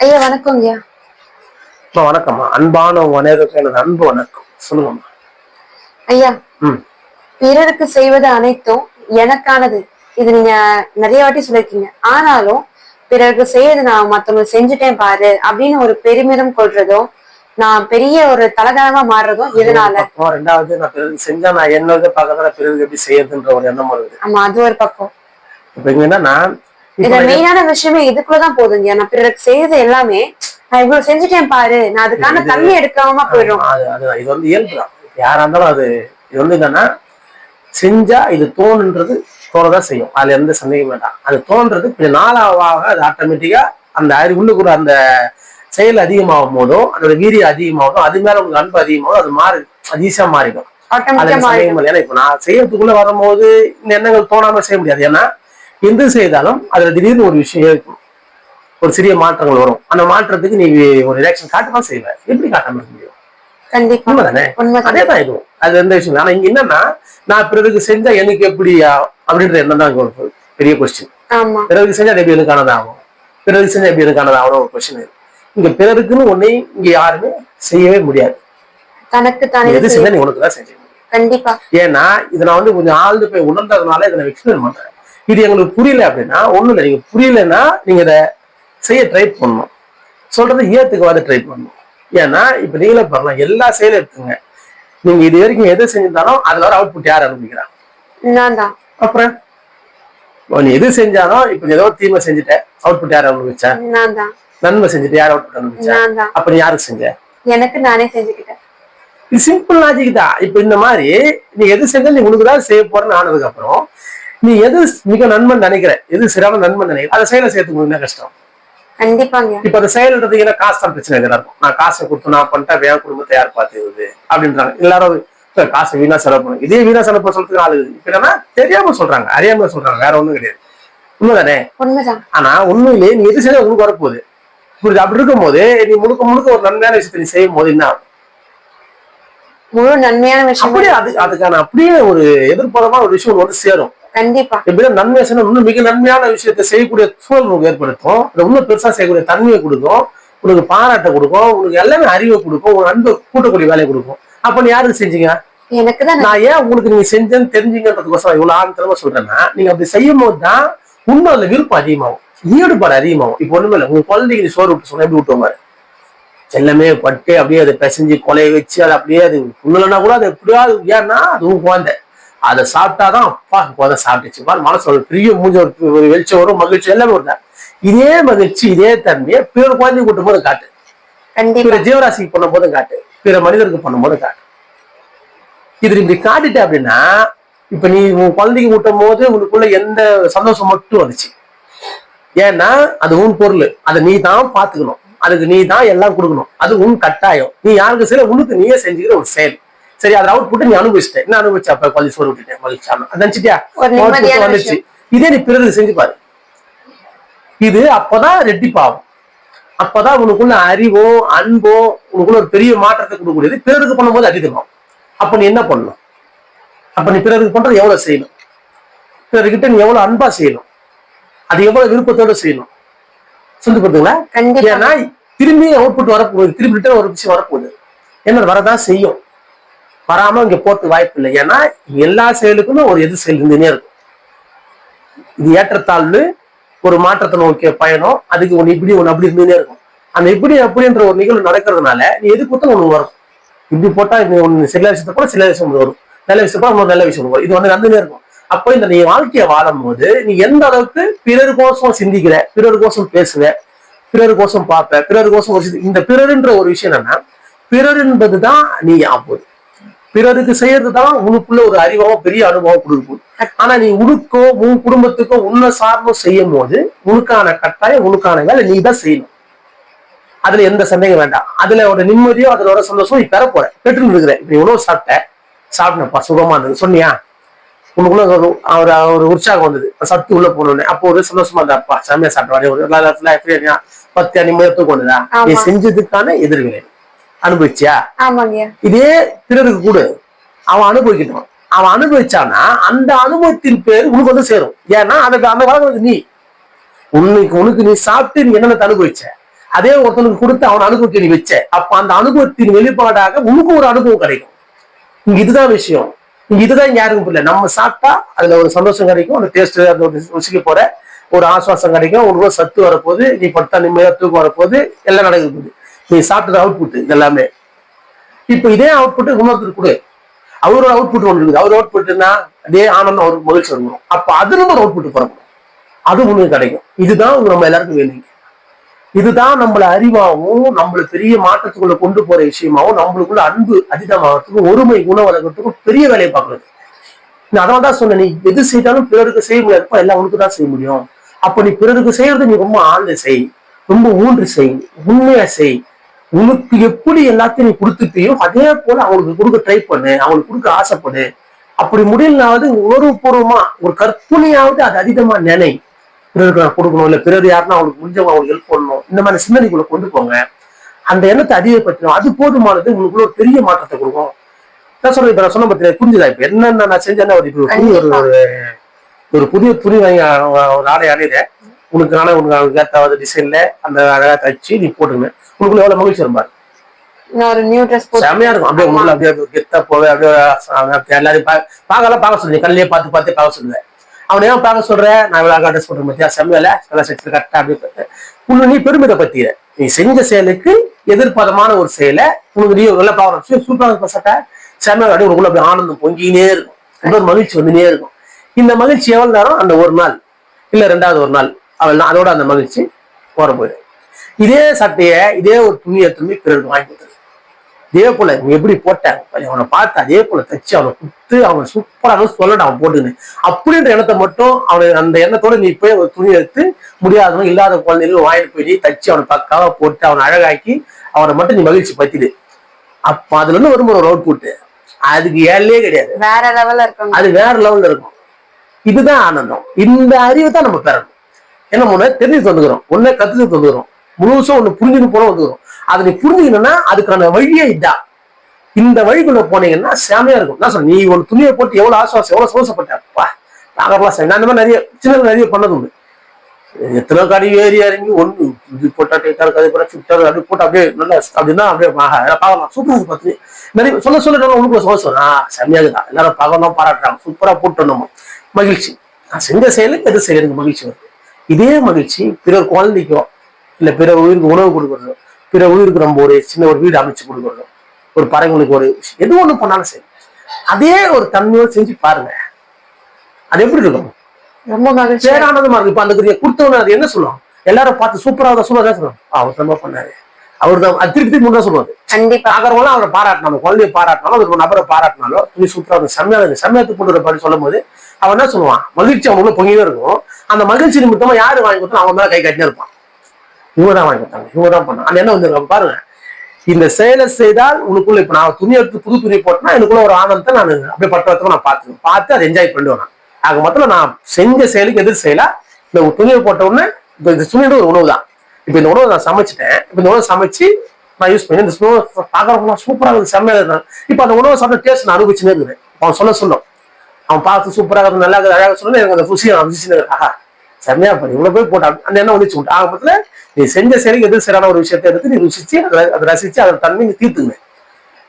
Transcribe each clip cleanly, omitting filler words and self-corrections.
ஐயா வணக்கம்யா. வணக்கம்மா. அன்பான உங்க அனைவருக்கும் எனது அன்பு வணக்கம். சொல்லுங்கம்மா. ஐயா, ம் பிறருக்கு செய்வது அனைத்தும் எனக்கானது. இது நீங்க நிறைய வாட்டி சொல்லிருக்கீங்க. ஆனாலும் பிறருக்கு செய்யறது நான் மத்தவங்களுக்கு செஞ்சுட்டேன் பாரு அப்படின்னு ஒரு பெருமிதம் கொள்றதும், நான் பெரிய ஒரு தலகணமா மாறுறதும் அது ஒரு எதனால? பக்கம். ரெண்டாவது, நான் பிறகு செஞ்சா நான் என்னது பார்க்கறத பிறகு எப்படி செய்யறதுன்ற ஒரு எண்ணம் வருது. ஆமா, அது ஒரு பக்கம். இப்ப இங்க என்னன்னா, இப்ப இதுல மெயினான விஷயமே இதுக்குள்ளதான் போதுங்க. நான் பிறருக்கு செய்யறது எல்லாமே நான் இவ்வளவு செஞ்சுட்டேன் பாரு, நான் அதுக்கான தன்மை எடுக்காம போயிடும். அதுதான் இது வந்து இயல்புதான். யாரா இருந்தாலும் அது இது வந்து என்னன்னா, செஞ்சா இது தோணுன்றது தோணதான் செய்யும். அதுல எந்த சந்தேகம் வேண்டாம். அது தோன்றது நாளாக அது ஆட்டோமேட்டிக்கா அந்த அறிவுள்ள கூட அந்த செயல் அதிகமாகும் போதும் அதோட வீரியம் அதிகமாகும், அது மேல உங்களுக்கு அன்பு அதிகமாகும், அது மாறி அது ஈஸியா மாறிடும். அது சந்தேகம் இல்லை. ஏன்னா இப்ப நான் செய்யறதுக்குள்ள வரும்போது இந்த எண்ணங்கள் தோணாம செய்ய முடியாது. ஏன்னா எந்த செய்தாலும் அதுல திடீர்னு ஒரு விஷயம் இருக்கும், ஒரு சிறிய மாற்றங்கள் வரும். அந்த மாற்றத்துக்கு நீ ஒரு ரியாக்ஷன் காட்டதான் செய்வ. எப்படி காட்டாம இருக்க முடியும்? கண்டிப்பா உண்மைதானே? அதேதான் இதுவும். அது எந்த விஷயம். ஆனா இங்க என்னன்னா, நான் பிறருக்கு செஞ்சா எனக்கு எப்படி அப்படின்ற எண்ணம் தான் ஒரு பெரிய கொஸ்டின். பிறருக்கு செஞ்சா எப்படி எனக்கானதாகும், பிறருக்கு செஞ்சா எப்படி எனக்கானதாகும் ஒரு கொஸ்டின். இங்க பிறருக்குன்னு ஒண்ணே இங்க யாருமே செய்யவே முடியாது. தனக்கு தானே எது செஞ்சா நீ உனக்கு தான் செஞ்ச முடியும். கண்டிப்பா. ஏன்னா இதை நான் வந்து கொஞ்சம் ஆழ்ந்து போய் உணர்ந்ததுனால இதை நான் எக்ஸ்பிளைன் பண்றேன். இது எங்களுக்கு புரியல அப்படின்னா ஒண்ணும் இல்லை. நீங்க புரியலன்னா நீங்க இதை செய்ய ட்ரை பண்ணணும், சொல்றது ஏத்துக்குவாத ட்ரை பண்ணணும். ஏன்னா இப்ப நீங்களே பண்ணலாம், எல்லா செயலும் எடுத்துங்க. நீங்க இது வரைக்கும் எது செஞ்சிருந்தாலும் அதுல வர அவுட்புட் யார் அனுபவிக்கிறான்? அப்புறம் நீ எது செஞ்சாலும் இப்ப ஏதோ தீமை செஞ்சுட்ட, அவுட்புட் யார் அனுபவிச்சா? நன்மை செஞ்சுட்டு யார் அவுட்புட் அனுபவிச்சா? அப்ப நீ யாருக்கு செஞ்ச? எனக்கு நானே செஞ்சுக்கிட்டேன். இது சிம்பிள் லாஜிக் தான். இப்ப இந்த மாதிரி நீ எது செஞ்சாலும் நீ உனக்குதான் செய்ய போறேன்னு ஆனதுக்கு அப்புறம் நீ எது மிக நன்மை நினைக்கிற, எது சரியான நன்மை நினைக்கிற, அதை செயலை சேர்த்துக்கு என்ன கஷ்டம்? கண்டிப்பாங்க. இப்ப அந்த செயல்ன்றது ஏன்னா காசு தான் பிரச்சனை இருக்கும். நான் காசை கொடுத்து நான் பண்ணிட்டேன், என் குடும்பத்தை யார் பார்த்துக்குது அப்படின்றாங்க எல்லாரும். காசை வீணா செலவு பண்ணும், இதே வீணா செலவு பண்ண சொல்றதுக்கு ஆளு இப்ப என்னன்னா தெரியாம சொல்றாங்க, அறியாம சொல்றாங்க, வேற ஒண்ணும் கிடையாது. உண்மைதானே? உண்மைதான். ஆனா உண்மையிலேயே நீ எது செய்ய உங்களுக்கு வரப்போகுது. புரியுது? அப்படி இருக்கும் போது நீ முழுக்க முழுக்க ஒரு நன்மையான விஷயத்தை நீ செய்யும் போது என்ன ஆகும்? முழு நன்மையான விஷயம் அப்படியே அதுக்கான அப்படியே ஒரு எதிர்பாரமான ஒரு விஷயம் வந்து சேரும். கண்டிப்பா. எப்படின்னா நன்மை இன்னும் மிக நன்மையான விஷயத்தை செய்யக்கூடிய சூழல் உங்களுக்கு ஏற்படுத்தும். இன்னும் பெருசா செய்யக்கூடிய தன்மையை கொடுக்கும், உனக்கு பாராட்ட கொடுக்கும், உனக்கு எல்லாமே அறிவை கொடுக்கும், உங்க அன்பை கூட்டக்கூடிய வேலையை கொடுக்கும். அப்ப நீ யாருக்கு செஞ்சீங்க? எனக்குதான். நான் ஏன் உங்களுக்கு நீங்க செஞ்சேன்னு தெரிஞ்சுங்கன்றதுக்கோசரம் இவ்வளவு ஆழத்தனமா சொல்றேன்னா, நீங்க அப்படி செய்யும் போதுதான் இன்னும் அதுல விருப்பம் அதிகமாகும், ஈடுபாடு அதிகமாகும். இப்ப ஒண்ணுமே இல்லை, உங்க குழந்தைக்கு நீ சோறு விட்டு சொன்ன எப்படி விட்டுவாங்க? எல்லாமே பட்டு அப்படியே அதை பிசைஞ்சு கொலைய வச்சு அதை அப்படியே அது உண்மைலன்னா கூட அது எப்படியாவது, ஏன்னா அதுவும் குழந்தை அதை சாப்பிட்டாதான் அப்பா குழந்தை சாப்பிட்டுச்சு பாரு மனசு ஒரு பெரிய மூஞ்சி ஒரு வெளிச்சம் வரும், மகிழ்ச்சி எல்லாமே வருது. இதே மகிழ்ச்சி இதே தன்மையை பிற குழந்தை கூட்டும் போது காட்டு, பிற ஜீவராசிக்கு பண்ணும் போதும் காட்டு, பிற மனிதருக்கு பண்ணும் போது காட்டு. இது இப்படி காட்டிட்ட அப்படின்னா இப்ப நீ உன் குழந்தைக்கு ஊட்டும் போது உனக்குள்ள எந்த சந்தோஷம் மட்டும் வந்துச்சு. ஏன்னா அது உன் பொருள், அதை நீ தான் பாத்துக்கணும், அதுக்கு நீ தான் எல்லாம் கொடுக்கணும், அது உன் கட்டாயம். நீ யாருக்கு செய்யல, உனக்கு நீயே செஞ்சுக்கிற ஒரு செயல். சரி, அதை அவுட் புட்டு நீ அனுபவிச்சிட்ட. என்ன அனுபவிச்சா? அப்ப குழந்தை சோறு விட்டுட்டேன் மகிழ்ச்சி நினைச்சிட்டியா? வந்துச்சு. இதே நீ பிறருக்கு செஞ்சு பாரு, இது அப்பதான் ரெட்டிப்பாகும். அப்பதான் உனக்குள்ள அறிவோ அன்போ உனக்குள்ள ஒரு பெரிய மாற்றத்தை கொடுக்கக்கூடியது பிறருக்கு பண்ணும்போது அதிகமாகும். அப்ப நீ என்ன பண்ணணும்? அப்ப நீ பிறருக்கு பண்றது எவ்வளவு செய்யணும், பிறர்கிட்ட நீ எவ்வளவு அன்பா செய்யணும், அது எவ்வளவு விருப்பத்தோட செய்யணும். சொல்லி கொடுத்தீங்களா? ஏன்னா திரும்பி அவுட்புட் வரப்போகுது, திரும்பி ரிட்டர்ன் ஒரு விஷயம் வரப்போகுது. என்ன வரதான் செய்யும், வராம இங்க போறதுக்கு வாய்ப்பு இல்லை. ஏன்னா எல்லா செயலுக்குமே ஒரு எது செயல் இருந்துனே இருக்கும். இது ஏற்றத்தாழ்வு, ஒரு மாற்றத்தை நோக்கிய பயணம், அதுக்கு ஒண்ணு இப்படி ஒண்ணு அப்படி இருந்துனே இருக்கும். அந்த இப்படி அப்படின்ற ஒரு நிகழ்வு நடக்கிறதுனால நீ எது கொடுத்தா ஒண்ணு வரும். இப்படி போட்டா இது ஒண்ணு சில விஷயத்த கூட சில விஷயம் வரும், நல்ல விஷயத்தா இன்னொரு நல்ல விஷயம் வரும். இது வந்து நடந்துனே இருக்கும். அப்போ இந்த நீ வாழ்க்கையை வாழும் போது நீ எந்த அளவுக்கு பிறருக்கோசம் சிந்திக்கிற, பிறருக்கோசம் பேசுவ, பிறருக்கோசம் பார்ப்ப, பிறருக்கோசம் இந்த பிறருன்ற ஒரு விஷயம் என்னன்னா, பிறர் என்பதுதான் நீ ஆகுது. பிறருக்கு செய்யறதுதான் உனக்குள்ள ஒரு அறிவாவும் பெரிய அனுபவம் கொடுக்கும். ஆனா நீ உனக்கோ உன் குடும்பத்துக்கோ உன்னை சார்பும் செய்யும் போது உனக்கான கட்டாயம் உனக்கான வேலை நீ தான் செய்யணும். அதுல எந்த சந்தேகம் வேண்டாம். அதுல ஒரு நிம்மதியோ அதோட சந்தோஷம் நீ பெற போற, பெற்று இருக்கிற. இப்ப நீ உணவு சாப்பிட்டப்பா சுகமா இருந்தது சொன்னியா, உனக்குள்ள ஒரு உற்சாகம் வந்தது, சத்து உள்ள போனோடனே அப்போ ஒரு சந்தோஷமா இருந்தாப்பா செம்மையா சாப்பிடுவாரு, ஒரு பத்தியா நிம்மதியா தூக்கம் வந்ததா? நீ செஞ்சதுக்கான எதிர்வினை அனுபவிச்சியா? இதே பிறருக்கு கூட அவன் அனுபவிக்கணும். அவன் அனுபவிச்சானா அந்த அனுபவத்தின் பேர் உனக்கு வந்து சேரும். ஏன்னா அந்த காலம் நீ உனக்கு நீ சாப்பிட்டு நீ என்னென்ன அனுபவிச்ச, அதே ஒருத்தனுக்கு கொடுத்து அவன் அனுபவத்தை நீ வச்ச, அப்ப அந்த அனுபவத்தின் வெளிப்பாடாக உனக்கு ஒரு அனுபவம் கிடைக்கும். இங்க இதுதான் விஷயம். இங்க இதுதான் இங்க யாருக்கும் புரியல. நம்ம சாப்பிட்டா அதுல ஒரு சந்தோஷம் கிடைக்கும், அந்த டேஸ்ட், அந்த ஒரு ருசிக்க போற ஒரு ஆசுவாசம் கிடைக்கும், உனக்கு சத்து வரப்போகுது, நீ படுத்தா நிம்மதியா தூக்கம் வரப்போகுது, எல்லாம் நடக்க போகுது. நீ சாப்பிட்டது அவுட்புட் இது எல்லாமே. இப்ப இதே அவுட்புட் இன்னொருத்தருக்கு கொடு, அவரோட அவுட்புட் ஒன்று இருக்குது. அவர் அவுட்புட்னா அதே ஆனந்தம், அவருக்கு மகிழ்ச்சி வரணும். அப்ப அது நம்ம அவுட்புட் போறோம், அது உங்களுக்கு கிடைக்கும். இதுதான் நம்ம எல்லாருக்கும் வேணும். இதுதான் நம்மள அறிவாகவும் நம்மள பெரிய மாற்றத்துக்குள்ள கொண்டு போற விஷயமாவும் நம்மளுக்குள்ள அன்பு அதிகமாகறதுக்கும் ஒருமை குணம் வளர்க்கறதுக்கும் பெரிய வேலையை பார்க்கறது. அதனாலதான் சொன்ன, நீ எது செய்தாலும் பிறருக்கு செய்ய முடியாதுப்பா, எல்லாம் உனக்கு தான் செய்ய முடியும். அப்ப நீ பிறருக்கு செய்யறது நீ ரொம்ப ஆழ்ந்த செய், ரொம்ப ஊன்று செய், உண்மையா செய். உனக்கு எப்படி எல்லாத்தையும் நீ கொடுத்துட்டியோ அதே போல அவங்களுக்கு கொடுக்க ட்ரை பண்ணு, அவங்களுக்கு கொடுக்க ஆசைப்படு. அப்படி முடியலாவது உணர்வுபூர்வமா ஒரு கற்பனையாவது அது அதிகமா நினை, பிறருக்கு நான் கொடுக்கணும், இல்ல பிறர் யாருன்னா அவங்களுக்கு முடிஞ்சவங்க அவங்களுக்கு ஹெல்ப் பண்ணணும், இந்த மாதிரி சிந்தனைக்குள்ள கொண்டு போங்க. அந்த எண்ணத்தை அதிகப்படுத்தணும், அது போதுமானது உங்களுக்குள்ள ஒரு பெரிய மாற்றத்தை கொடுக்கும். நான் சொல்றேன், இப்ப நான் சொன்ன பத்தி புரிஞ்சுதா? இப்ப என்னென்ன நான் செஞ்சேன்னா, ஒரு புதிய துணி வாங்கி ஒரு ஆடை அணியிறேன், உனக்கு ஏற்ற டிசைன்ல அந்த அழகா தச்சு நீ போட்டுங்க, உங்களுக்குள்ள எவ்வளவு மகிழ்ச்சி வரும்பாரு. செம்மையா இருக்கும். அப்படியே உங்களை அப்படியே கெத்தா போவே, அப்படியே எல்லாரையும் பார்க்க சொல்லுங்க, கல்லையே பார்த்து பார்க்க சொல்லுவேன். அவனை ஏன் பார்க்க சொல்ற, நான் விழாக்கா ட்ரெஸ் போட்டு பத்தியா செம்மையில கரெக்டா அப்படி உன்னை நீ பெருமித பத்திர. நீ செஞ்ச செயலுக்கு எதிர்பாதமான ஒரு செயலை உனக்கு நீ நல்லா பார்க்கணும், சூப்பராக சட்டை செம்மையா, அப்படியே உனக்குள்ள அப்படி ஆனந்தம் பொங்கினே இருக்கும், இன்னொரு மகிழ்ச்சி வந்துனே இருக்கும். இந்த மகிழ்ச்சி எவ்வளவு நேரம், அந்த ஒரு நாள் இல்ல ரெண்டாவது ஒரு நாள் அவள் அதோட அந்த மகிழ்ச்சி போற போயிடும். இதே சட்டையை இதே ஒரு துணியை பிறருக்கு வாங்கி கொடுத்தது. இதே போல நீ எப்படி போட்டாங்க அவனை பார்த்து அதே போல தச்சு அவனை குத்து அவனை சூப்பராக சொல்லணும் அவன் போட்டுன்னு அப்படின்ற எண்ணத்தை மட்டும் அவனை அந்த எண்ணத்தோட நீ போய் ஒரு துணி எடுத்து முடியாதவன் இல்லாத குழந்தைகளும் வாங்கிட்டு போய் நீ தச்சு அவனை பக்காவா போட்டு அவனை அழகாக்கி அவனை மட்டும் நீ மகிழ்ச்சி பத்திடு. அப்ப அதுல இருந்து வரும்போது ஒரு அவுட் புட்டு அதுக்கு ஏழையே கிடையாது, வேற லெவல்ல இருக்கும், அது வேற லெவல்ல இருக்கும். இதுதான் ஆனந்தம். இந்த அறிவை தான் நம்ம பெறணும். என்ன முன்ன தெரிஞ்சு வந்துக்கிறோம், ஒன்னே கத்துக்கு வந்துக்கிறோம், முழுசும் ஒண்ணு புரிஞ்சுன்னு போல வந்துக்கிறோம். அதை நீ புரிஞ்சுக்கணும்னா அதுக்கான வழியே இதுதான். இந்த வழிக்குள்ள போனீங்கன்னா செமையா இருக்கும். நான் சொல்றேன், நீ ஒரு துணியை போட்டு எவ்வளவு ஆசுவாசம், எவ்வளவு சோசப்பட்டப்பா நாகர்லாம் சரி. நான் இந்த மாதிரி நிறைய பண்ணது உண்டு. எத்தனை காடி ஏறி இறங்கி ஒண்ணு இது போட்டா டைட்டா இருக்காது, அப்படி போட்டு அப்படியே நல்லா அப்படின்னா அப்படியே பார்க்கலாம், சூப்பரா பார்த்து நிறைய சொல்ல உனக்கு சோசம் செம்மையாகுதான், எல்லாரும் பார்க்கலாம், பாராட்டுறாங்க, சூப்பரா போட்டு நம்ம மகிழ்ச்சி. நான் செஞ்ச செயலுக்கு எது செய்யறதுக்கு மகிழ்ச்சி வருது. இதே மகிழ்ச்சி பிறர் குழந்தைக்கோ இல்ல பிற உயிருக்கு உணவு கொடுக்கறதோ, பிற உயிருக்கு நம்ம ஒரு சின்ன ஒரு வீடு அமைச்சு கொடுக்கறதோ, ஒரு பறவைகளுக்கு ஒரு எது ஒண்ணு பண்ணாலும் சரி, அதே ஒரு தன்மையோடு செஞ்சு பாருங்க, அது எப்படி இருக்கும், ரொம்ப மகிழ்ச்சி ஆனந்தமா இருக்கு. இப்ப அந்த கொடுத்தவன அது என்ன சொல்லுவோம், எல்லாரும் பார்த்து சூப்பரா சொல்லுவோம், அவர் ரொம்ப பண்ணாரு, அவர் தான் அது திருப்பி முன்னா சொல்லுவாரு. கண்டிப்பா ஆகிறவங்களும் அவரை பாராட்டினாலும், குழந்தைய பாராட்டினாலும், ஒரு நபரை பாராட்டினாலும், துணி சூப்பரா இருக்கும், செம்மையா செம்மையத்து கொண்டு பாடி சொல்லும் போது அவன் என்ன சொல்லுவான், மகிழ்ச்சி அவனுக்குள்ள பொங்கியே இருக்கும். அந்த மகிழ்ச்சி நிமித்தமா யாரு வாங்கி கொடுத்தா அவன் மேல கை கட்டினே இருப்பான், இவங்க தான் வாங்கி கொடுத்தாங்க, இவங்க தான் பண்ணாங்க. அந்த என்ன வந்து பாருங்க, இந்த செயலை செய்தால் உனக்குள்ள இப்ப நான் துணி எடுத்து புது துணி போட்டேன்னா எனக்குள்ள ஒரு ஆனந்தத்தை நான் அப்படியே பட்டு நான் பார்த்து அதை என்ஜாய் பண்ணுவேன். ஆக மொத்தம் நான் செஞ்ச செயலுக்கு எதிர் செய்யல. இந்த துணியை போட்ட உடனே இப்ப இந்த துணியோட ஒரு உணவு தான். இப்ப இந்த உணவை நான் சமைச்சிட்டேன், இப்ப இந்த உணவை சமைச்சு நான் யூஸ் பண்ணி இந்த பார்க்கறவங்க சூப்பரா இருக்கு, செம்மையா இருக்கான். இப்ப அந்த உணவை சாப்பிட்ட டேஸ்ட் நான் அனுபவிச்சுன்னு இருக்கிறேன். அவன் சொல்லும் அவன் பார்த்து சூப்பராக இருக்கும், நல்லா இருக்குது, அழகாக சொன்னா எனக்கு அந்த ருசியை ருசிச்சுன்னு ஆஹா செம்மையா பண்ணி இவ்வளவு போய் போட்டா அந்த எண்ணம் வந்துச்சு. ஆக மொத்தத்துல நீ செஞ்ச செயலுக்கு எதிர் சரியான ஒரு விஷயத்தை எடுத்து நீ ருசிச்சு அதை ரசிச்சு அதை தன்மை நீ தீர்த்துங்க.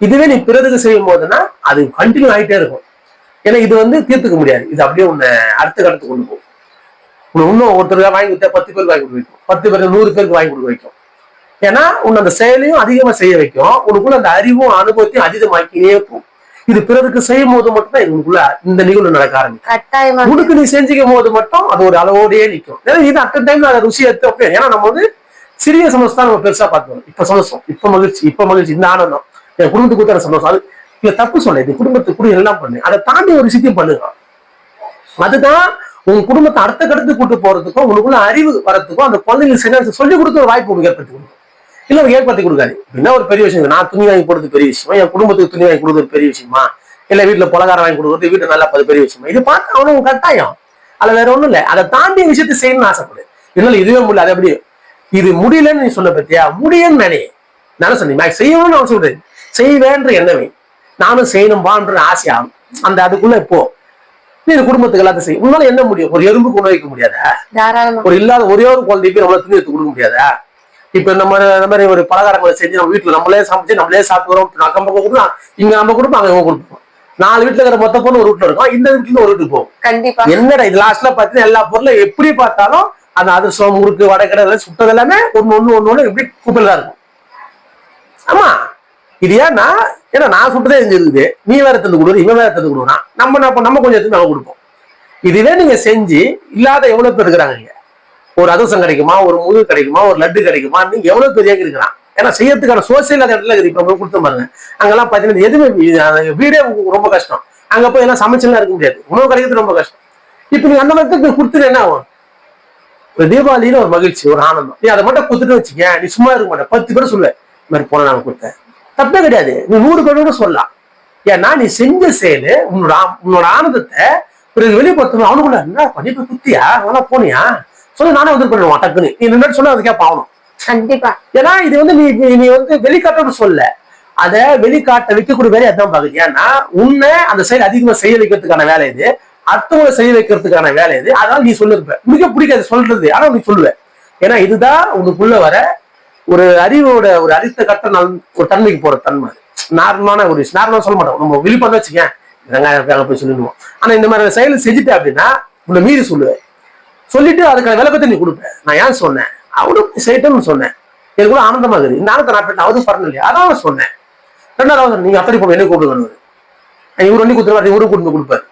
இதுவே நீ பிறருக்கு செய்யும் போதுன்னா அது கண்டினியூ ஆகிட்டே இருக்கும். ஏன்னா இது வந்து தீர்த்துக்க முடியாது, இது அப்படியே உன்னை அடுத்த கடத்துக்கு கொண்டு போகும். இன்னும் ஒருத்தருக்கா வாங்கி கொடுத்தா 10 பேருக்கு வாங்கி கொடுக்க வைக்கும், 10 பேருக்கு 100 பேருக்கு வாங்கி கொடுக்க வைக்கும். ஏன்னா உன்னை அந்த செயலையும் அதிகமா செய்ய வைக்கும், உனக்குள்ள அந்த அறிவும் அனுபவத்தையும் அதிகமாக்கினே போகும். இது பிறருக்கு செய்யும் போது மட்டும் தான் இதுக்குள்ள இந்த நிகழ்வு நடக்க ஆரம்பிக்கும். உனக்கு நீ செஞ்சுக்கும் போது மட்டும் அது ஒரு அளவோடயே நிற்கும். ஏன்னா இது அட்ட டைம்ல அதை ருசி எடுத்து, ஏன்னா நம்ம வந்து சிறிய சந்தோஷம் தான் நம்ம பெருசா பார்த்துக்கணும். இப்ப சந்தோஷம், இப்ப மகிழ்ச்சி, இந்த ஆனந்தம் என் குடும்பத்துக்கு கொடுத்த சந்தோஷம், அது இல்ல தப்பு சொல்ல, இது குடும்பத்துக்கு கூட எல்லாம் பண்ணு, அதை தாண்டி ஒரு விஷயத்தையும் பண்ணுங்க. அதுதான் உங்க குடும்பத்தை அடுத்த கடத்துக்கு கூட்டு போறதுக்கும் உனக்குள்ள அறிவு வரத்துக்கும் அந்த குழந்தைங்களுக்கு சொல்லிக் கொடுத்து ஒரு வாய்ப்பு உங்களுக்கு ஏற்படுத்தி கொடுக்கும். இல்ல ஏற்படுத்தி கொடுக்காது. என்ன ஒரு பெரிய விஷயம், நான் துணி வாங்கி போடுறது பெரிய விஷயமா, என் குடும்பத்துக்கு துணி வாங்கி கொடுக்குறது பெரிய விஷயமா, இல்ல வீட்டுல பலகாரம் வாங்கி கொடுக்குறது வீட்டு நல்லா பெரிய விஷயமா, இது பார்த்து அவனுக்கு கட்டாயம். அது வேற ஒண்ணும் இல்லை, அதை தாண்டி விஷயத்தை செய்யணும்னு ஆசைப்படு. இதனால இதுவே முடியல, அது எப்படி இது முடியலன்னு நீ சொன்ன பத்தியா, முடியும்னு நினை. நானும் சொன்னேன் செய்யணும்னு அவன் சொல்றேன், செய்வேன்ற எண்ணமே நானும் செய்யணும்பான்ற ஆசையாகும். அந்த அதுக்குள்ள இப்போ நீ குடும்பத்துக்கு எல்லாத்தையும் செய்யும். உன்னால என்ன முடியும், ஒரு எறும்புக்கு உணவு வைக்க முடியாதா, ஒரு இல்லாத ஒரே ஒரு குழந்தைக்கு நம்மளால துணி எடுத்து கொடுக்க முடியாதா, இப்ப இந்த மாதிரி ஒரு பலகாரங்களை செஞ்சு நம்ம வீட்டுல நம்மளே சமைச்சு நம்மளே சாப்பிடுறோம். அக்கம் பக்கம் கொடுப்போம், இங்க நம்ம கொடுப்போம், அங்க கொடுப்போம். 4 வீட்டுல இருக்கிற மொத்த பொண்ணு ஒரு வீட்டுல இருக்கும், இந்த வீட்டுல ஒரு வீட்டுக்கு போகும். கண்டிப்பா என்னடா இது லாஸ்ட்ல பாத்தீங்கன்னா எல்லா பொருளும் எப்படி பார்த்தாலும் அந்த அதிர்ஷ்டம் முறுக்கு வடக்கடை சுட்டது எல்லாமே ஒண்ணு எப்படி குப்பையில தான் இருக்கும். ஆமா, இது ஏன்னா நான் சுட்டதே இருக்குது, நீ வேற தந்து கொடுக்குற, இவன் வேற தந்து கொடுக்குறான், நம்ம கொஞ்சம் எடுத்து நம்ம கொடுப்போம். இதுவே நீங்க செஞ்சு இல்லாத எவ்வளவு பேர் இருக்கிறாங்க. நீங்க ஒரு அதிர்ஷ்டம் கிடைக்குமா, ஒரு முது கிடைக்குமா, ஒரு லட்டு கிடைக்குமா, நீங்க எவ்வளவு பெரிய இருக்கிறான். ஏன்னா செய்யறதுக்கான சோசியல் அந்த இடத்துல இருக்குது. இப்ப கொடுத்து பாருங்க, அங்கெல்லாம் பாத்தீங்கன்னா எதுவுமே வீடே ரொம்ப கஷ்டம். அங்க போய் எல்லாம் சமைச்செல்லாம் இருக்க முடியாது, உணவு கிடைக்கிறது ரொம்ப கஷ்டம். இப்ப நீங்க அந்த மாதிரி கொடுத்துட்டு என்ன ஆகும்? ஒரு தீபாவளியில ஒரு மகிழ்ச்சி, ஒரு ஆனந்தம், நீ அதை மட்டும் கொடுத்துட்டு வச்சுக்க, நீ சும்மா இருக்க மாட்டேன். 10 பேர் சொல்லுவேன் இந்த மாதிரி போன நாங்க கொடுத்தேன், தப்பே கிடையாது. நீ 100 பேரோட சொல்லலாம். ஏன்னா நீ செஞ்ச செயலு உன்னோட ஆனந்தத்தை பிறகு வெளிப்படுத்தணும். அவனுக்குள்ள என்ன பண்ணிட்டு குத்தியா அவனா போனியா சொல்லி நானே வந்து பண்ணுவான். டக்குன்னு நீ என்ன சொன்னா அதுக்கே பாவணும். கண்டிப்பா. ஏன்னா இது வந்து நீ வந்து வெளிக்காட்டன்னு சொல்ல, அதை வெளிக்காட்ட வைக்கக்கூடிய வேலையை அதான் பாக்குது. ஏன்னா உன்னை அந்த செயல் அதிகமா செய்ய வைக்கிறதுக்கான வேலை இது, அடுத்தவங்களை செய்ய வைக்கிறதுக்கான வேலை இது. அதனால நீ சொல்லிருப்ப, மிக பிடிக்காது சொல்றது, ஆனா நீ சொல்லுவ. ஏன்னா இதுதான் உனக்குள்ள வர ஒரு அறிவோட ஒரு அடுத்த கட்ட ஒரு தன்மைக்கு போற தன்மை. நார்மலான ஒரு நார்மலா சொல்ல மாட்டோம், நம்ம விழிப்பாக வச்சுக்கேன் வெங்காயம் போய் சொல்லிடுவோம். ஆனா இந்த மாதிரி செயல் செஞ்சுட்டேன் அப்படின்னா உன்னை மீறி சொல்லுவேன். சொல்லிட்டு அதுக்கான விளக்கத்தை நீ கொடுப்பேன். நான் ஏன் சொன்னேன், அவனுக்கு செய்யட்டும்னு சொன்னேன், எனக்கு கூட ஆனந்தமா இருக்குது. இந்த ஆனந்த நாட்டு அவரும் பரணும் இல்லையா, அதான் சொன்னேன். 2வது நீங்க அத்தனை போய் என்ன கூப்பிடுவாரு, இவரு ஒண்ணு கொடுத்துருவாரு, இவரு கூட்டு கொடுப்பாரு,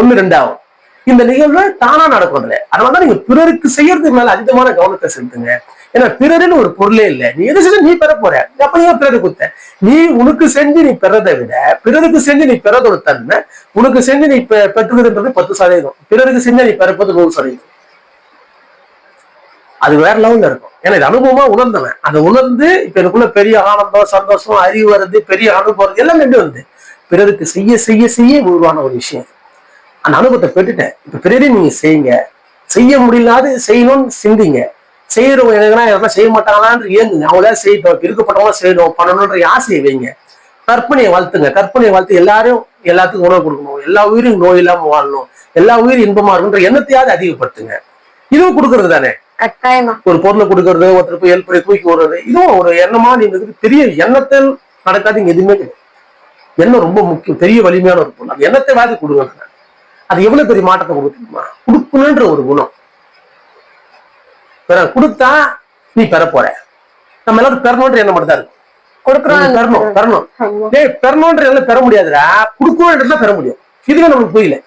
1 2 ஆகும். இந்த நிகழ்வு தானா நடக்கும். அதனாலதான் நீங்க பிறருக்கு செய்யறதுக்கு மேல அதிகமான கவனத்தை செலுத்துங்க. ஏன்னா பிறருன்னு ஒரு பொருளே இல்லை, நீ எது செஞ்சு நீ பெற போற, அப்ப நீ பிறகு கொடுத்த. நீ உனக்கு செஞ்சு நீ பெறதை விட பிறருக்கு செஞ்சு நீ பெறதோட தன்மை, உனக்கு செஞ்சு நீ பெற்றுறதுன்றது 10%, பிறருக்கு செஞ்சு நீ பெறப்பது 100%. அது வேற லெவல்ல இருக்கும். ஏன்னா இது அனுபவமா உணர்ந்தவன், அதை உணர்ந்து இப்ப எனக்குள்ள பெரிய ஆனந்தம், சந்தோஷம், அறிவு வருது, பெரிய அனுபவம் எல்லாமே வந்து பிறருக்கு செய்ய செய்ய செய்ய உருவான ஒரு விஷயம். அந்த அனுபவத்தை பெற்றுட்டேன். இப்ப பிறரையும் நீங்க செய்யுங்க, செய்ய முடியலாது செய்யணும்னு சிந்திங்க. செய்யறவங்க எங்கன்னா செய்ய மாட்டாங்களான்னு ஏங்குங்க, அவங்களா செய்யட்டும், இருக்கப்பட்டவங்க செய்யணும் பண்ணணும்ன்ற ஆசையை வைங்க. கற்பனையை வளர்த்துங்க, கற்பனையை வளர்த்து எல்லாத்துக்கும் உணவு கொடுக்கணும், எல்லா உயிரும் நோய் இல்லாம வாழணும், எல்லா உயிரும் இன்பமா இருக்குன்ற எண்ணத்தையாவது அதிகப்படுத்துங்க. இதுவும் கொடுக்கறது தானே. கட்டாயமா ஒரு பொருளை கொடுக்கறது, ஒருத்தர் போய் ஹெல்ப் பண்ணி தூக்கி விடுறது, இதுவும் ஒரு எண்ணமா. நீங்க பெரிய எண்ணத்தில் நடக்காது இங்க எதுவுமே கிடையாது. எண்ணம் ரொம்ப முக்கியம், பெரிய வலிமையான ஒரு பொருள். அந்த எண்ணத்தை வாதி கொடுங்க. அது எவ்வளவு பெரிய மாற்றத்தை கொடுக்குமா, கொடுக்கணுன்ற ஒரு குணம். கொடுத்தா நீ பெற போற. நம்ம எல்லாரும் பெறணுன்ற எண்ணம் மட்டும் தான் இருக்கும். பெறணுன்ற எல்லாம் பெற முடியாதுடா, கொடுக்கணுன்றதுல பெற முடியும். இதுவே நமக்கு புரியல.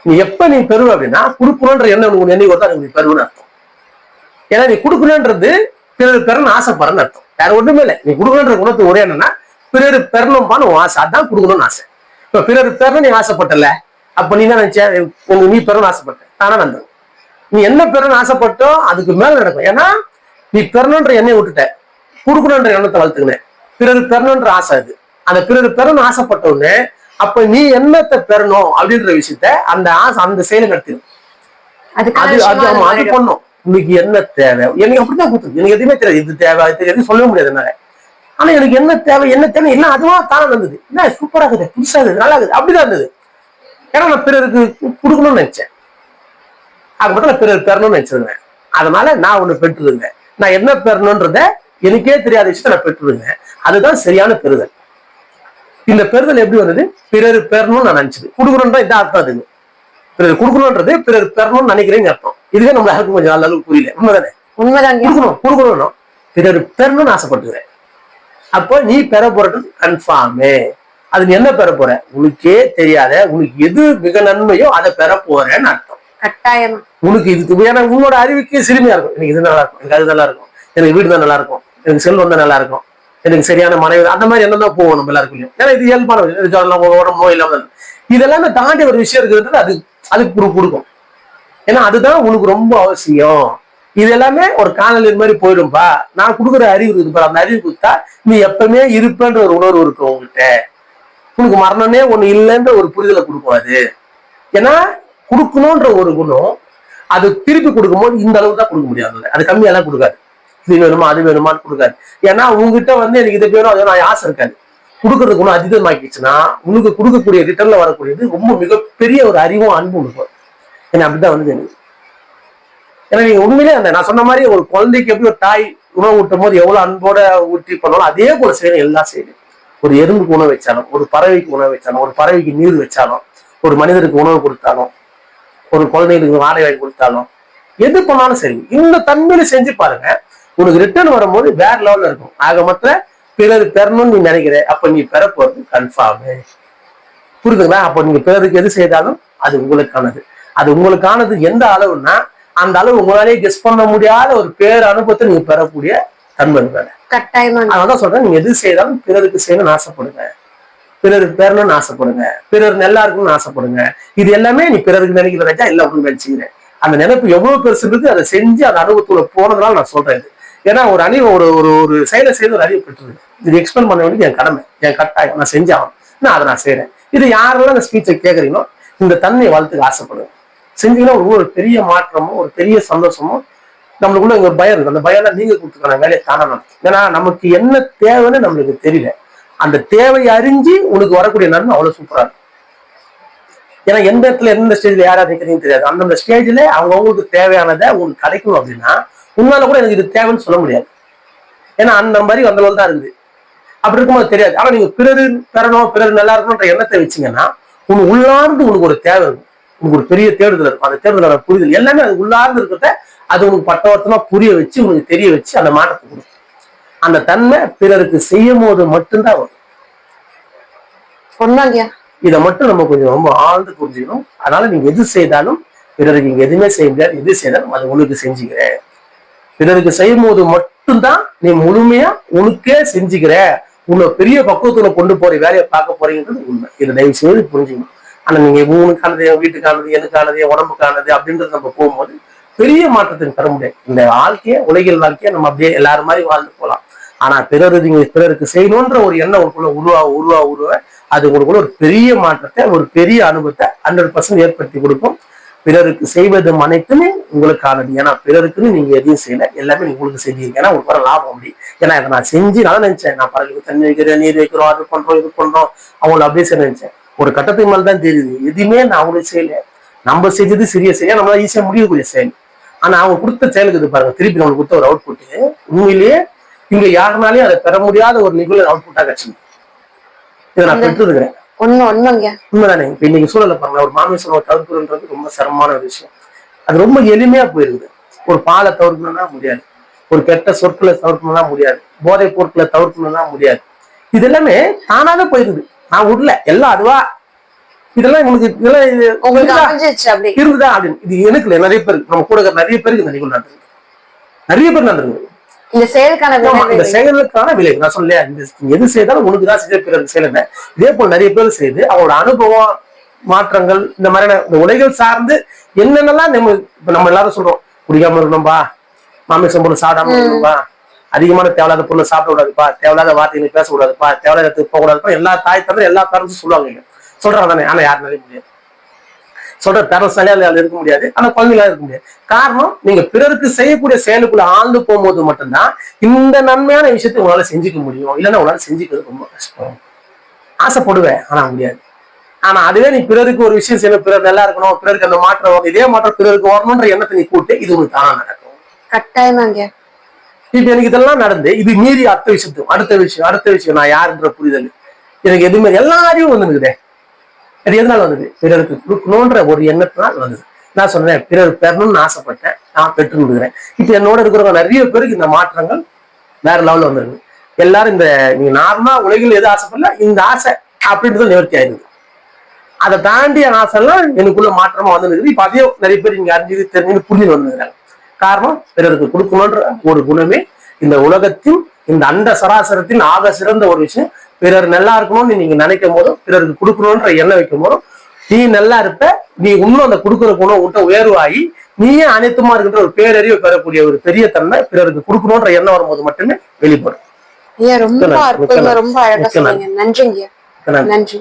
நீ எப்ப நீ பெறுவ அப்படின்னா கொடுக்கணுன்ற எண்ணம் உனக்கு என்னைக்கு வருதா நீ பெறுவன்னு அர்த்தம். ஏன்னா நீ கொடுக்கணுன்றது பிறர் பெறணும்னு ஆசைப்படுறன்னு அர்த்தம், வேற ஒண்ணுமே இல்லை. நீ கொடுக்கணுன்ற குணத்து ஒரே என்னன்னா பிறர் பெறணும்பான்னு உன் ஆசை, அதான் கொடுக்கணும்னு ஆசை. இப்ப பிறர் பெறணும் நீ ஆசைப்பட்டல, அப்ப நீ என்ன நினைச்ச, நீ பெறணும்னு ஆசைப்பட்ட, தானே நடந்தது. நீ என்ன பெறணும்னு ஆசைப்பட்டோ அதுக்கு மேல நடக்கும். ஏன்னா நீ பெறணுன்ற எண்ணெய் விட்டுட்ட, கொடுக்கணுன்ற எண்ணத்தை வளர்த்துக்கினேன். பிறர் பெறணுன்ற ஆசை, அது அந்த பிறர் பெறணும்னு ஆசைப்பட்ட உடனே அப்ப நீ எண்ணத்தை பெறணும் அப்படின்ற விஷயத்த அந்த ஆசை அந்த செயலை நடத்திடும். அது பண்ணும். இன்னைக்கு என்ன தேவை, எனக்கு அப்படிதான் கொடுத்துருக்கு. எனக்கு எதுவுமே தெரியாது, இது தேவை அது தெரியாது சொல்ல முடியாது என்னால. ஆனா எனக்கு என்ன தேவை எல்லாம் அதுவா தானே வந்தது. என்ன சூப்பரா இருக்குது, புதுசா இருக்குது, நல்லா இருக்குது, அப்படிதான் இருந்தது. ஏன்னா நான் பிறருக்கு கொடுக்கணும்னு நினைச்சேன், அது மட்டும் நான் பிறர் பெறணும்னு நினைச்சிருந்தேன். அதனால நான் ஒண்ணு பெற்றுருந்தேன். நான் என்ன பெறணும்ன்றத எனக்கே தெரியாத விஷயத்த நான் பெற்றுருந்தேன். அதுதான் சரியான பெறுதல். இந்த பெறுதல் எப்படி வந்தது, பிறர் பெறணும்னு நான் நினைச்சது. கொடுக்கணும்ன்ற இந்த அர்த்தம் அதுக்கு. பிறர் கொடுக்கணும்ன்றது பிறர் பெறணும்னு நினைக்கிறேன்னு அர்த்தம். இதுவே நம்ம யாருக்கும் கொஞ்சம் நல்ல அளவுக்கு புரியல. உண்மைதானே, உண்மைதான். கொடுக்கணும் பிறர் பெறணும்னு ஆசைப்பட்டுக்கிறேன். அப்போ நீ பெற போறது கன்ஃபார்மே. அது நீ என்ன பெற போற, உனக்கே தெரியாத உனக்கு எது மிக நன்மையோ அதை பெற போறேன்னு அர்த்தம். கட்டாயம். உனக்கு இதுக்கு ஏன்னா உன்னோட அறிவுக்கு சிறுமையா இருக்கும். எனக்கு இது நல்லா இருக்கும், எனக்கு அது நல்லா இருக்கும், எனக்கு வீடு தான் நல்லா இருக்கும், எனக்கு செல்வம் தான் நல்லா இருக்கும், எனக்கு சரியான மனைவி, அந்த மாதிரி என்ன தான் போவோம் நம்ம எல்லாருக்கும். ஏன்னா இது இயல்பான உடம்பு நோய் இல்லாம இதெல்லாமே தாண்டி ஒரு விஷயம் இருக்குன்றது அதுக்கு கொடுக்கும். ஏன்னா அதுதான் உனக்கு ரொம்ப அவசியம். இது எல்லாமே ஒரு காணொலி மாதிரி போயிடும்பா. நான் கொடுக்குற அறிவு இருக்கு, அந்த அறிவு கொடுத்தா நீ எப்பவுமே இருப்பேன்ற ஒரு உணர்வு இருக்கும் உங்ககிட்ட. உனக்கு மரணமே ஒண்ணு இல்லைன்ற ஒரு புரிதலை கொடுக்கும் அது. ஏன்னா கொடுக்கணும்ன்ற ஒரு குணம் அது திருப்பி கொடுக்கும்போது இந்த அளவுக்கு தான் கொடுக்க முடியாது, அது கம்மியெல்லாம் கொடுக்காது. இது வேணுமா அது வேணுமான்னு கொடுக்காது. ஏன்னா உங்ககிட்ட வந்து எனக்கு இது வேணும் அது வேணும் ஆசை இருக்காது. கொடுக்கறது குணம் அதிகமாக்கிடுச்சுன்னா உனக்கு கொடுக்கக்கூடிய ரிட்டர்ன்ல வரக்கூடியது ரொம்ப மிகப்பெரிய ஒரு அறிவும் அன்பும் இருக்கும். ஏன்னா அப்படிதான் வந்து எனக்கு. ஏன்னா நீங்க உண்மையிலே அந்த நான் சொன்ன மாதிரி ஒரு குழந்தைக்கு எப்படி ஒரு தாய் உணவு ஊட்டும் போது எவ்வளவு அன்போட ஊட்டி பண்ணாலும் அதே போல செய்யணும். எல்லா செய்யணும். ஒரு எறும்புக்கு உணவு வச்சாலும், ஒரு பறவைக்கு உணவு வச்சாலும், ஒரு பறவைக்கு நீர் வச்சாலும், ஒரு மனிதருக்கு உணவு கொடுத்தாலும், ஒரு குழந்தைகளுக்கு வாடகை வாங்கி கொடுத்தாலும், எது பண்ணாலும் சரி இந்த தன்மையில செஞ்சு பாருங்க. உனக்கு ரிட்டர்ன் வரும்போது வேற லெவல்ல இருக்கும். ஆக மற்ற பிறர் பெறணும்னு நீ நினைக்கிற, அப்ப நீ பெற போறது கன்ஃபார்ம். புரியுதுங்களா? அப்ப நீங்க பிறருக்கு எது செய்தாலும் அது உங்களுக்கானது. அது உங்களுக்கானது எந்த அளவுன்னா அந்த அளவு உங்களாலேயே கெஸ் பண்ண முடியாத ஒரு பேர் அனுபவத்தை நீங்க பெறக்கூடிய தன்மை வேலை. கட்டாயமா அதான் சொல்றேன், நீங்க எது செய்தாலும் பிறருக்கு செய்யணும்னு ஆசைப்படுங்க, பிறருக்கு பெறணும்னு ஆசைப்படுங்க, பிறர் நல்லா இருக்கும்னு ஆசைப்படுங்க. இது எல்லாமே நீ பிறருக்கு நினைக்கிற ராஜா எல்லாம் உங்களுக்கு நினைச்சுக்கிறேன். அந்த நினைப்பு எவ்வளவு பெருசு இருக்கு, அதை செஞ்சு அந்த அனுபவத்துல போனதுனால நான் சொல்றேன். ஏன்னா ஒரு அணிவு ஒரு ஒரு ஒரு செயலை செய்து ஒரு அறிவு பெற்றது. இது எக்ஸ்பிளைன் பண்ண வேண்டியது என் கடமை, என் கட்டாயம். நான் செஞ்சாகும், நான் அதை நான் செய்யறேன். இது யாரெல்லாம் இந்த ஸ்பீச்சை கேட்கறீங்களோ இந்த தன்மையை வளர்த்துக்கு ஆசைப்படுவேன். செஞ்சீங்கன்னா ஒரு பெரிய மாற்றமும் ஒரு பெரிய சந்தோஷமும் நம்மளுக்குள்ள ஒரு பயம் இருக்கு. அந்த பயம் நீங்க கொடுத்துக்கான வேலையை தானே நடக்கும். ஏன்னா நமக்கு என்ன தேவைன்னு நம்மளுக்கு தெரியல. அந்த தேவையை அறிஞ்சு உனக்கு வரக்கூடிய நன்மை அவ்வளவு சூப்பரா இருக்கும். ஏன்னா எந்த இடத்துல எந்த ஸ்டேஜ்ல யாரா நிக்கிறீங்கன்னு தெரியாது. அந்தந்த ஸ்டேஜ்ல அவங்களுக்கு தேவையானதை உங்களுக்கு கிடைக்கணும் அப்படின்னா உன்னால கூட எனக்கு இது தேவைன்னு சொல்ல முடியாது. ஏன்னா அந்த மாதிரி அந்த தான் இருக்குது. அப்படி இருக்கும்போது தெரியாது. ஆனா நீங்க பிறரு பெறணும், பிறர் நல்லா இருக்கணும்ன்ற எண்ணத்தை வச்சீங்கன்னா உனக்கு உள்ளார்ந்து உனக்கு ஒரு தேவை இருக்கும், உனக்கு ஒரு பெரிய தேடுதல் இருக்கும். அந்த தேடுதலோட புரிதல் எல்லாமே அது உள்ளார்ந்து இருக்கிறத அது உனக்கு பட்டவர்த்தமா புரிய வச்சு உனக்கு தெரிய வச்சு அந்த மாற்றத்தை கொடுக்கும். அந்த தன்மை பிறருக்கு செய்யும் போது மட்டும்தான் வரும். இதை மட்டும் நம்ம கொஞ்சம் ரொம்ப ஆழ்ந்து புரிஞ்சுக்கணும். அதனால நீங்க எது செய்தாலும் பிறருக்கு இங்க எதுவுமே செய்ய முடியாது. எது செய்தாலும் அது உனக்கு செஞ்சுக்கிறேன். பிறருக்கு செய்யும் போது மட்டும்தான் நீ முழுமையா உனக்கே செஞ்சுக்கிற, உன்னை பெரிய பக்குவத்துல கொண்டு போற வேலையை பார்க்க போறீங்கிறது உண்மை. இதை தயவு செய்து புரிஞ்சுக்கணும். ஆனா நீங்க உனக்கானது, வீட்டுக்கானது, எனக்கானது, உடம்புக்கானது அப்படின்றது நம்ம போகும்போது பெரிய மாற்றத்தை தர முடியாது. இந்த வாழ்க்கைய உலகில் வாழ்க்கைய நம்ம அப்படியே எல்லாரும் மாதிரி வாழ்ந்து போகலாம். ஆனா பிறருக்கு செய்யணும்ன்ற ஒரு எண்ணம் உங்களுக்குள்ள உருவா அது உங்களுக்குள்ள ஒரு பெரிய மாற்றத்தை, ஒரு பெரிய அனுபவத்தை 100% ஏற்படுத்தி கொடுக்கும். பிறருக்கு செய்வது அனைத்துமே உங்களுக்கானது. ஏன்னா பிறருக்குன்னு நீங்க எதையும் செய்யல, எல்லாமே நீங்க உங்களுக்கு செஞ்சீங்க. ஏன்னா உங்களுக்கு வர லாபம் அப்படி. ஏன்னா இதை நான் செஞ்சு நான் நினைச்சேன், நான் பறவைக்கு தண்ணி வைக்கிறேன், நீர் வைக்கிறோம், அது பண்றோம், இது பண்றோம், அவங்களை அப்படியே செய்ய நினைச்சேன். ஒரு கட்டத்துக்கு மேலதான் தெரியுது எதுவுமே நான் அவங்களுக்கு செய்யல. நம்ம செஞ்சது சிறிய செய்ய நம்மளால ஈஸியா முடியக்கூடிய செயல். ஆனா அவங்க கொடுத்த செயலுக்கு இது பாருங்க, திருப்பி நம்மளுக்கு கொடுத்த ஒரு அவுட்புட் உண்மையிலேயே இங்க யாருனாலையும் அதை பெற முடியாத ஒரு நிகழ்வு அவுட்புட்டா கிடைச்சு. இதை நான் பெற்றுருக்கிறேன். உண்மைதானே? இப்ப இன்னைக்கு சூழலை பாருங்க, ஒரு மாமிசம் தவிர்க்கிறதுன்றது ரொம்ப சிரமமான ஒரு விஷயம். அது ரொம்ப எளிமையா போயிருக்குது. ஒரு பாலை தவிர்க்கணும்னா முடியாது, ஒரு கெட்ட சொற்களை தவிர்க்கணும்னா முடியாது, போதைப் பொருட்களை தவிர்க்கணும்னா முடியாது. இது எல்லாமே தானாவே போயிருக்குது. நான் விடல, எல்லாம் அதுவா. இதெல்லாம் இதெல்லாம் இருக்குதா அப்படின்னு இது எனக்கு நிறைய பேருக்கு, நம்ம கூட நிறைய பேருக்கு இந்த நிகழ்வு நடந்தது. நிறைய பேர் நடந்தது. இந்த செயலுக்கான விலை நான் சொல்ல, எது செய்தாலும் உனக்குதான் செஞ்ச பிறகு செய்யல. இதே போல் நிறைய பேர் செய்து அவங்களோட அனுபவம், மாற்றங்கள், இந்த மாதிரியான இந்த உலகில் சார்ந்து என்னென்னலாம் நம்ம எல்லாரும் சொல்றோம், குடிக்காம இருக்கணும்பா, மாமிசம் பொருள் சாப்பிடாம இருக்கணும்பா, அதிகமான தேவையில்லாத பொருளை சாப்பிட கூடாதுப்பா, தேவையில்லாத வார்த்தைகளை பேசக்கூடாதுப்பா, தேவையில்லாத இடத்துக்கு போக கூடாதுப்பா, எல்லா தாய் தந்தை எல்லா பேரண்ட்ஸும் சொல்லுவாங்க. சொல்றாங்க தானே? ஆனா யாருனாலையும் முடியாது. சொல்ற பேரண்ட்ஸாலே இருக்க முடியாது, ஆனா குழந்தைகளால இருக்க முடியாது. காரணம், நீங்க பிறருக்கு செய்யக்கூடிய செயலுக்குள்ள ஆழ்ந்து போகும்போது மட்டும்தான் இந்த நன்மையான விஷயத்தை உங்களால செஞ்சுக்க முடியும். இல்லைன்னா உங்களால செஞ்சுக்கிறது ரொம்ப கஷ்டம். ஆசைப்படுவேன், ஆனா முடியாது. ஆனா அதுவே நீ பிறருக்கு ஒரு விஷயம் செய்யணும், பிறர் நல்லா இருக்கணும், பிறருக்கு அந்த மாற்றம் வரும், இதே மாற்றம் பிறருக்கு வரணும்ன்ற எண்ணத்தை நீ கூட்டு, இது உங்களுக்கு தானா நடக்கும். கட்டாயமாங்க. இப்ப எனக்கு இதெல்லாம் நடந்து இது மீறி அடுத்த விஷயம் நான் யாருன்ற புரிதல் எனக்கு எதுவுமே எல்லாரையும் வந்துருக்குதே. அது எதனால வந்தது? பிறருக்கு கொடுக்கணும்ன்ற ஒரு எண்ணத்தினால் வந்தது. நான் சொன்னேன், பிறர் பெறணும்னு ஆசைப்பட்டேன், நான் பெற்று கொடுக்குறேன். இப்ப என்னோட இருக்கிறவங்க நிறைய பேருக்கு இந்த மாற்றங்கள் வேற லெவல்ல வந்துருக்கு. எல்லாரும் இந்த நீங்க நார்மலா உலகில் எது ஆசைப்படல, இந்த ஆசை அப்படின்றது நிவர்த்தி ஆயிருக்கு. அதை தாண்டிய ஆசைலாம் எனக்குள்ள மாற்றமா வந்துருக்குது. இப்ப அதையும் நிறைய பேர் இங்க அறிஞ்சு தெரிஞ்சு புரிஞ்சு வந்துருக்காங்க. காரணம், பிறருக்கு கொடுக்கணும்ன்ற ஒரு குணமே இந்த உலகத்தின், இந்த அண்ட சராசரத்தின் ஆக சிறந்த ஒரு விஷயம். பிறர் நல்லா இருக்கணும்னு நீங்க நினைக்கும் போதும், பிறருக்கு கொடுக்கணும்ன்ற எண்ணம் வைக்கும் போதும் நீ நல்லா இருப்ப. நீ இன்னும் அந்த கொடுக்குற குணம் விட்ட உயர்வாகி நீயே அனைத்துமா இருக்கின்ற ஒரு பேரறிவை பெறக்கூடிய ஒரு பெரிய தன்மை பிறருக்கு கொடுக்கணும்ன்ற எண்ணம் வரும்போது மட்டுமே வெளிப்படும். ரொம்ப அற்புதமா, ரொம்ப அழகா சொன்னீங்க. நன்றிங்க. நன்றி.